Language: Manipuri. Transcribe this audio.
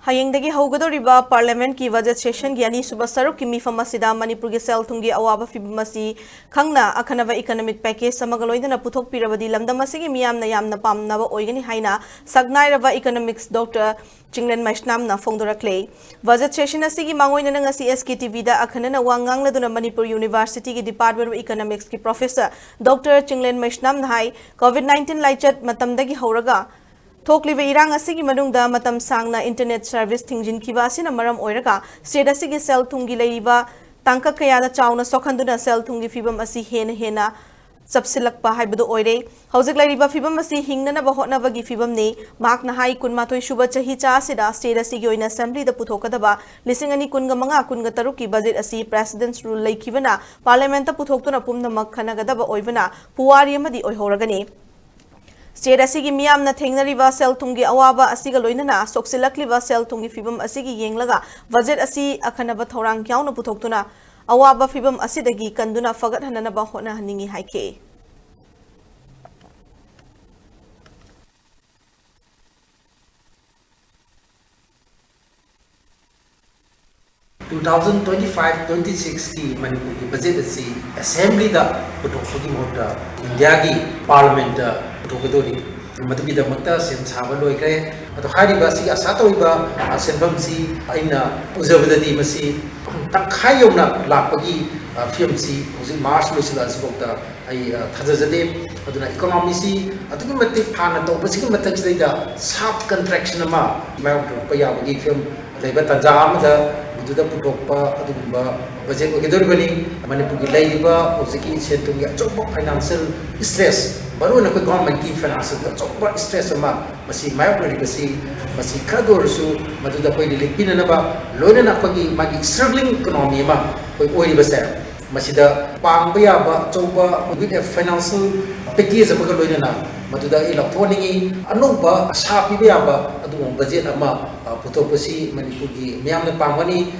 Hayengdagi haugadoriba Parliament ki budget session gi ani suba saruk ki mifam asida Manipur gi sel thungi awaba fibmasi khangna Akhannaba economic package samagaloidana Puthokpirabadi lamdam asigi Meeyam na yamna pamnaba oigani haina sagnairaba economics Dr. Chinglen na fongdorakle budget session asigi mangoina na ngasi SKTV da Akhannana wangangladuna Manipur University gi Department of Economics ki Professor Dr. Chinglen na hai COVID-19 laichat matamdagi hauraga Thokliba irang asigi manungda matam sangna internet service thingjin kiba asina maram oiraga state asigi sel thungi leiba tangka kayada chawna sokhanduna sel thungi fibam asi hena subsilakpa haibadu oire hojik leiba fibam asi hingnana ba hotnabagi fibam ne makna hai kunmathoi suba chahi cha asida state asigi oina assembly da puthokadaba lisingani kunga manga kunga taruki budget asi president's rule leikibana parliament ta puthoktuna pumnamak khanagadaba oibana puwari amadi oihoragani State asigi Meeyam na thengnariba sel thungi awaba asiga loinana soksilakliba sel thungi fibam asigi yenglaga budget asi Akhannaba thorang kyauna puthoktuna awaba fibam asidagi kanduna fagat hananaba hona haningi haike 2025-26 की मणिपुर की बजट से असेंबली दा पुथोकपगी मोटा इंडिया की पार्लियामेंट पुथोकदोरी मदुगी दमता सेम साबा लोइख्रे अतो हारिबा सी असातोइबा सेंबम सी आइना उजबददी मसी तंखाय योना लापगी फिल्म सी उसी मार्च लोइसला सिबोक्ता आई थाजजदे अदुना इकोनॉमी सी अतुगी मते फाना तो बसिगी मतक्सदैदा साफ कंट्रैक्शन अमा माउंट पयाबगी फिल्म लेबा तंजा अमदा दुदा पुथोकपा अदुगुंबा बजेट ओगेदोरबनी मणिपुर की लेइबा ओजिकी सेंटुंगी अचोबा फाइनेंशियल स्ट्रेस बरुना को गवर्नमेंट की फाइनेंशियल अचोबा स्ट्रेस अमा मसी मायोरिबसी मसी खरदोरसु मदुदा कोइ लिपिननबा लोइनना कोगी मागी स्ट्रगलिंग इकोनॉमी अमा कोइ ओइबसे मसीदा पांगबा याबा अचोबा विद फाइनेंशियल पैकेज अमा लोइनना मदुदा इलेक्ट्रॉनिकी अनोबा आशा पिबा याबा अदुगुं बजेट अमा पुथोकपसी मणिपुर की Meeyam na pamgani